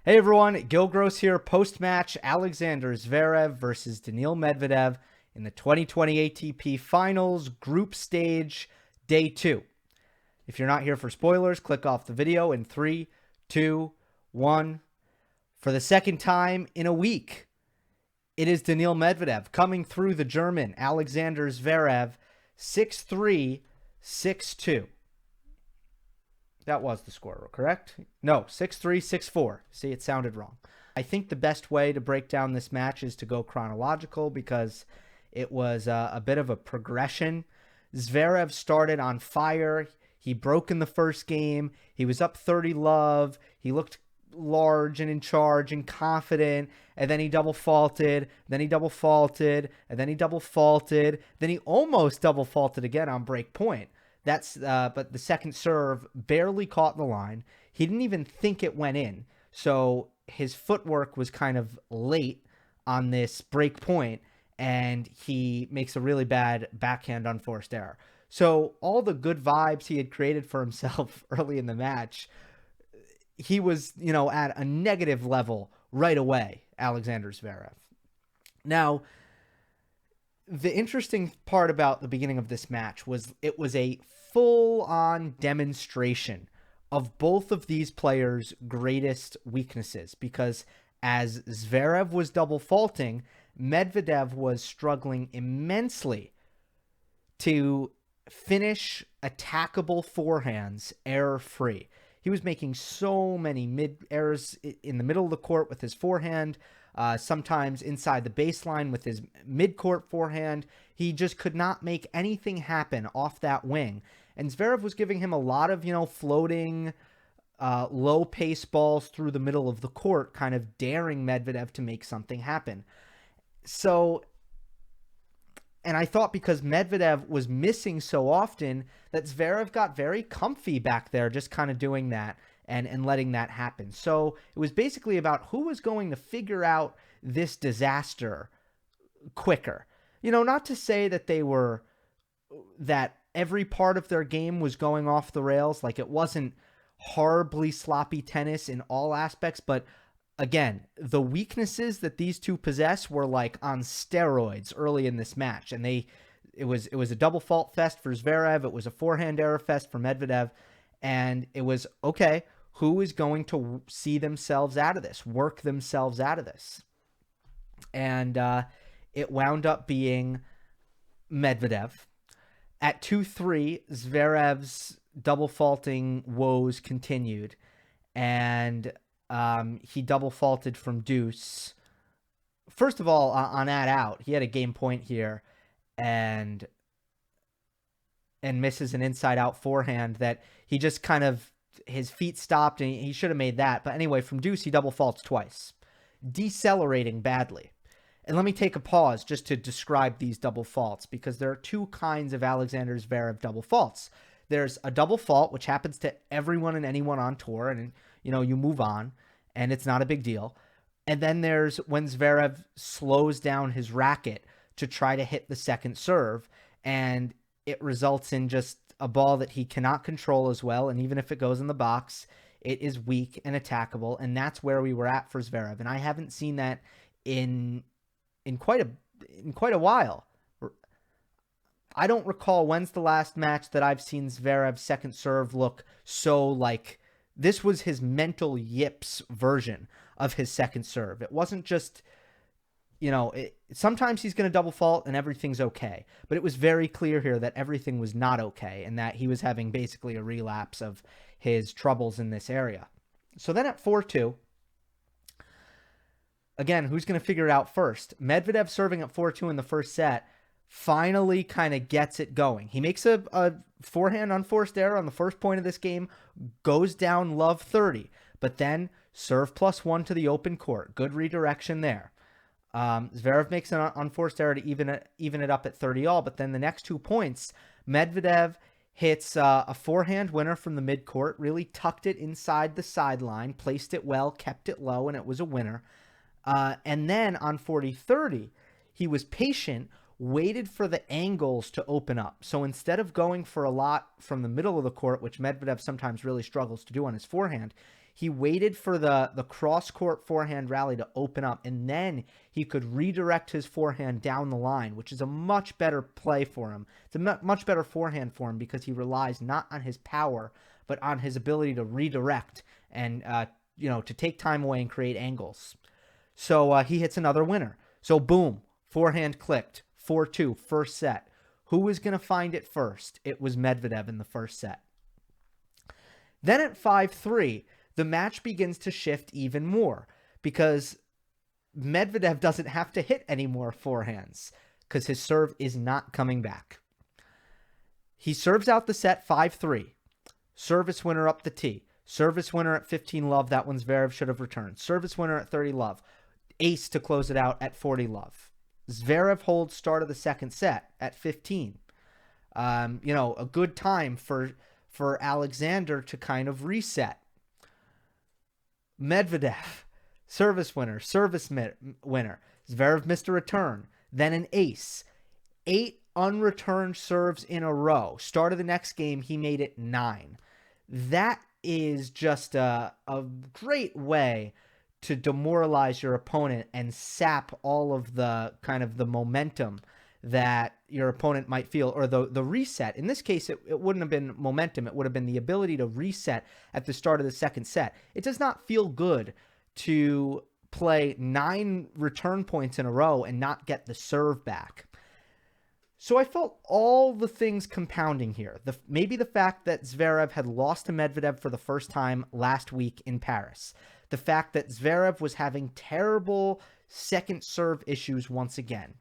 Hey everyone, Gill here. Post-match, Alexander Zverev versus Daniil Medvedev in the 2020 ATP Finals Group Stage, Day 2. If you're not here for spoilers, click off the video in 3, 2, 1. For the second time in a week, it is Daniil Medvedev coming through the German Alexander Zverev 6-3, 6-2. That was the score, correct? No, 6-3, 6-4. See, it sounded wrong. I think the best way to break down this match is to go chronological because it was a bit of a progression. Zverev started on fire. He broke in the first game. He was up 30 love. He looked large and in charge and confident, and then he double faulted, then he double faulted, and then he double faulted, then he almost double faulted again on break point. But the second serve barely caught the line. He didn't even think it went in. So his footwork was kind of late on this break point, and he makes a really bad backhand unforced error. So all the good vibes he had created for himself early in the match, he was, at a negative level right away, Alexander Zverev. Now, the interesting part about the beginning of this match was it was a full-on demonstration of both of these players' greatest weaknesses, because as Zverev was double faulting, Medvedev was struggling immensely to finish attackable forehands error-free. He was making so many mid-errors in the middle of the court with his forehand, sometimes inside the baseline with his mid-court forehand. He just could not make anything happen off that wing. And Zverev was giving him a lot of, floating, low-pace balls through the middle of the court, kind of daring Medvedev to make something happen. So, and I thought because Medvedev was missing so often that Zverev got very comfy back there just kind of doing that and letting that happen. So it was basically about who was going to figure out this disaster quicker. Not to say that that every part of their game was going off the rails, like it wasn't horribly sloppy tennis in all aspects, but again, the weaknesses that these two possess were like on steroids early in this match, and it was a double fault fest for Zverev. It was a forehand error fest for Medvedev, and it was okay. Who is going to see themselves out of this, work themselves out of this? And it wound up being Medvedev. At 2-3, Zverev's double faulting woes continued, and he double faulted from deuce. First of all, on that out, he had a game point here and misses an inside out forehand that he just kind of, his feet stopped and he should have made that. But anyway, from deuce, he double faults twice, decelerating badly. And let me take a pause just to describe these double faults, because there are two kinds of Alexander Zverev double faults. There's a double fault, which happens to everyone and anyone on tour, and you move on, and it's not a big deal. And then there's when Zverev slows down his racket to try to hit the second serve, and it results in just a ball that he cannot control as well, and even if it goes in the box, it is weak and attackable, and that's where we were at for Zverev. And I haven't seen that in quite a while. I don't recall when's the last match that I've seen Zverev's second serve look so like this was his mental yips version of his second serve. It wasn't just, sometimes he's going to double fault and everything's okay. But it was very clear here that everything was not okay and that he was having basically a relapse of his troubles in this area. So then at 4-2, again, who's going to figure it out first? Medvedev serving at 4-2 in the first set finally kind of gets it going. He makes a forehand unforced error on the first point of this game, goes down love 30, but then serve +1 to the open court. Good redirection there. Zverev makes an unforced error to even it up at 30 all, but then the next 2 points, Medvedev hits a forehand winner from the midcourt, really tucked it inside the sideline, placed it well, kept it low, and it was a winner. And then on 40-30, he was patient, waited for the angles to open up. So instead of going for a lot from the middle of the court, which Medvedev sometimes really struggles to do on his forehand, He waited for the cross-court forehand rally to open up, and then he could redirect his forehand down the line, which is a much better play for him. It's a much better forehand for him because he relies not on his power, but on his ability to redirect and, to take time away and create angles. So he hits another winner. So boom, forehand clicked, 4-2, first set. Who was going to find it first? It was Medvedev in the first set. Then at 5-3, the match begins to shift even more because Medvedev doesn't have to hit any more forehands because his serve is not coming back. He serves out the set 5-3. Service winner up the tee. Service winner at 15 love. That one Zverev should have returned. Service winner at 30 love. Ace to close it out at 40 love. Zverev holds start of the second set at 15. A good time for Alexander to kind of reset. Medvedev, service winner. Zverev missed a return. Then an ace. 8 unreturned serves in a row. Start of the next game, he made it 9. That is just a great way to demoralize your opponent and sap all of the kind of the momentum that your opponent might feel, or the reset. In this case, it wouldn't have been momentum. It would have been the ability to reset at the start of the second set. It does not feel good to play 9 return points in a row and not get the serve back. So I felt all the things compounding here. Maybe the fact that Zverev had lost to Medvedev for the first time last week in Paris. The fact that Zverev was having terrible second serve issues once again.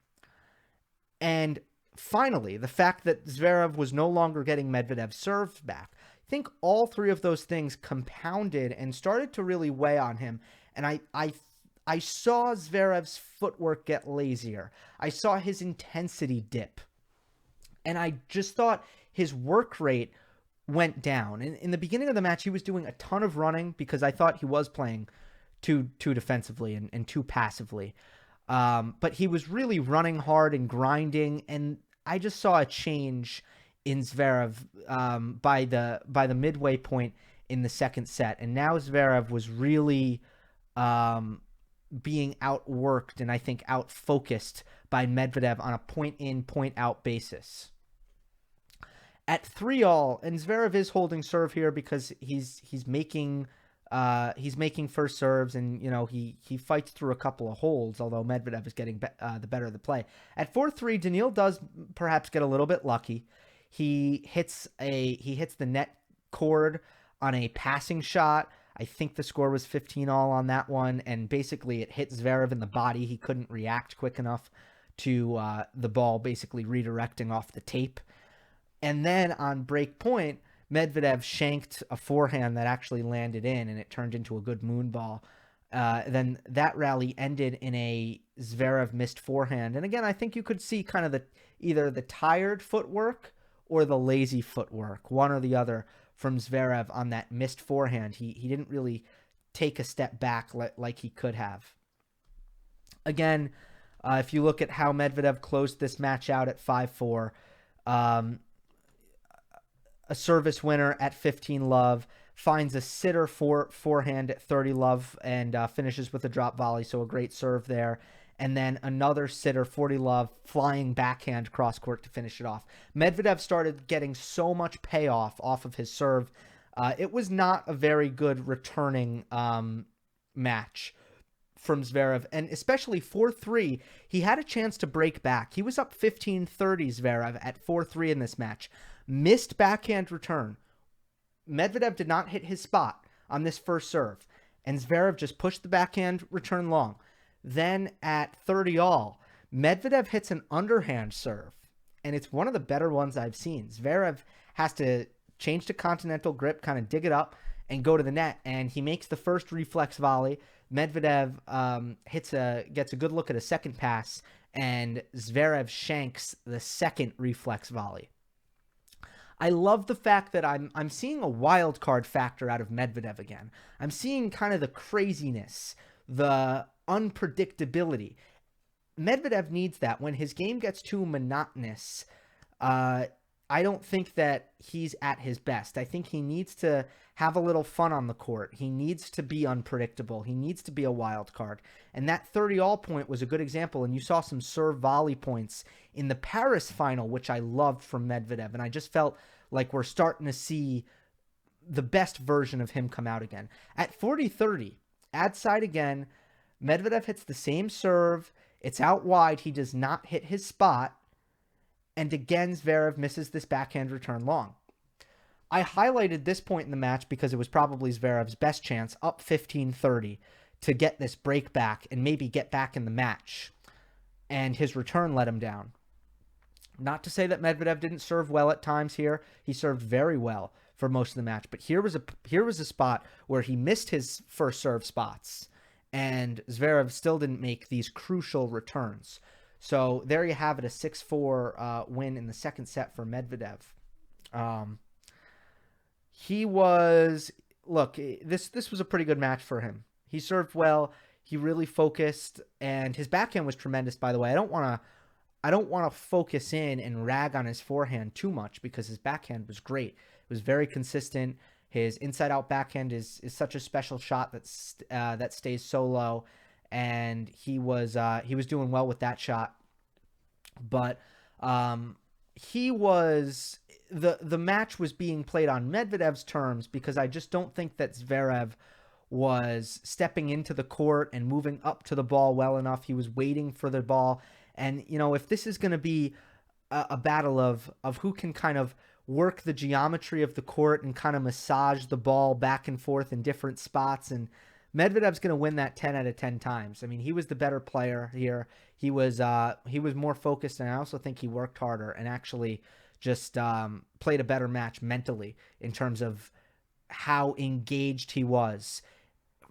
And finally, the fact that Zverev was no longer getting Medvedev's serve back. I think all 3 of those things compounded and started to really weigh on him. And I saw Zverev's footwork get lazier. I saw his intensity dip. And I just thought his work rate went down. In the beginning of the match, he was doing a ton of running because I thought he was playing too defensively and too passively. But he was really running hard and grinding, and I just saw a change in Zverev by the midway point in the second set. And now Zverev was really being outworked and I think out-focused by Medvedev on a point-in, point-out basis. At 3-all, and Zverev is holding serve here because he's making first serves, and he fights through a couple of holds, although Medvedev is getting the better of the play. At 4-3, Daniil does perhaps get a little bit lucky. He hits the net cord on a passing shot. I think the score was 15-all on that one, and basically it hit Zverev in the body. He couldn't react quick enough to the ball basically redirecting off the tape. And then on break point, Medvedev shanked a forehand that actually landed in, and it turned into a good moon ball. Then that rally ended in a Zverev missed forehand. And again, I think you could see kind of either the tired footwork or the lazy footwork, one or the other, from Zverev on that missed forehand. He didn't really take a step back like he could have. Again, if you look at how Medvedev closed this match out at 5-4, a service winner at 15 love, finds a sitter forehand at 30 love, and finishes with a drop volley, so a great serve there. And then another sitter, 40 love, flying backhand cross-court to finish it off. Medvedev started getting so much payoff off of his serve. It was not a very good returning match from Zverev, and especially 4-3, he had a chance to break back. He was up 15-30, Zverev, at 4-3 in this match. Missed backhand return. Medvedev did not hit his spot on this first serve, and Zverev just pushed the backhand return long. Then at 30-all, Medvedev hits an underhand serve, and it's one of the better ones I've seen. Zverev has to change to continental grip, kind of dig it up, and go to the net, and he makes the first reflex volley. Medvedev gets a good look at a second pass, and Zverev shanks the second reflex volley. I love the fact that I'm seeing a wild card factor out of Medvedev again. I'm seeing kind of the craziness, the unpredictability. Medvedev needs that. When his game gets too monotonous, I I don't think that he's at his best. I think he needs to have a little fun on the court. He needs to be unpredictable. He needs to be a wild card. And that 30-all point was a good example. And you saw some serve volley points in the Paris final, which I loved from Medvedev. And I just felt like we're starting to see the best version of him come out again. At 40-30, ad side again, Medvedev hits the same serve. It's out wide. He does not hit his spot. And again, Zverev misses this backhand return long. I highlighted this point in the match because it was probably Zverev's best chance, up 15-30, to get this break back and maybe get back in the match. And his return let him down. Not to say that Medvedev didn't serve well at times here. He served very well for most of the match. But here was a spot where he missed his first serve spots. And Zverev still didn't make these crucial returns. So there you have it, a 6-4 win in the second set for Medvedev. This was a pretty good match for him. He served well. He really focused, and his backhand was tremendous, by the way. I don't want to focus in and rag on his forehand too much because his backhand was great. It was very consistent. His inside-out backhand is such a special shot that stays so low. And he was doing well with that shot, but the match was being played on Medvedev's terms because I just don't think that Zverev was stepping into the court and moving up to the ball well enough. He was waiting for the ball, and if this is going to be a battle of who can kind of work the geometry of the court and kind of massage the ball back and forth in different spots, and Medvedev's going to win that 10 out of 10 times. I mean, he was the better player here. He was more focused, and I also think he worked harder and actually just played a better match mentally in terms of how engaged he was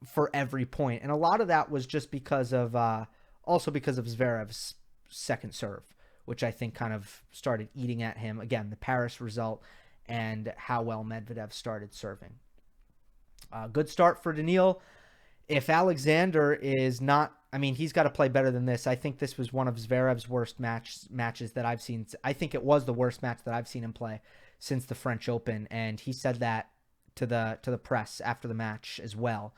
for every point. And a lot of that was just because of Zverev's second serve, which I think kind of started eating at him. Again, the Paris result and how well Medvedev started serving. Good start for Daniil. If Alexander is not, he's got to play better than this. I think this was one of Zverev's worst matches that I've seen. I think it was the worst match that I've seen him play since the French Open, and he said that to the press after the match as well.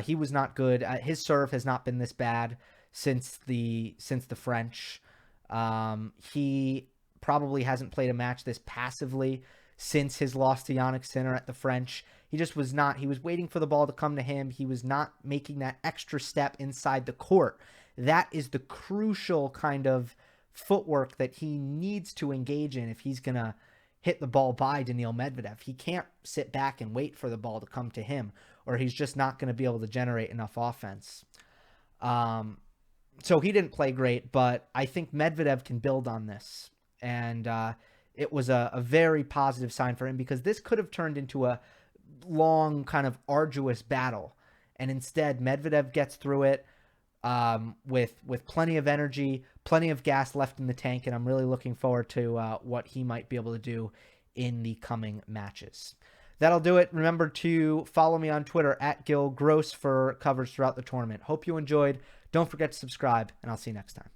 He was not good. His serve has not been this bad since the French. He probably hasn't played a match this passively since his loss to Jannik Sinner at the French. He just was not. He was waiting for the ball to come to him. He was not making that extra step inside the court. That is the crucial kind of footwork that he needs to engage in if he's going to hit the ball by Daniil Medvedev. He can't sit back and wait for the ball to come to him, or he's just not going to be able to generate enough offense. So he didn't play great, but I think Medvedev can build on this. And it was a very positive sign for him because this could have turned into a long, kind of arduous battle. And instead, Medvedev gets through it with plenty of energy, plenty of gas left in the tank, and I'm really looking forward to what he might be able to do in the coming matches. That'll do it. Remember to follow me on Twitter at Gill Gross for coverage throughout the tournament. Hope you enjoyed. Don't forget to subscribe, and I'll see you next time.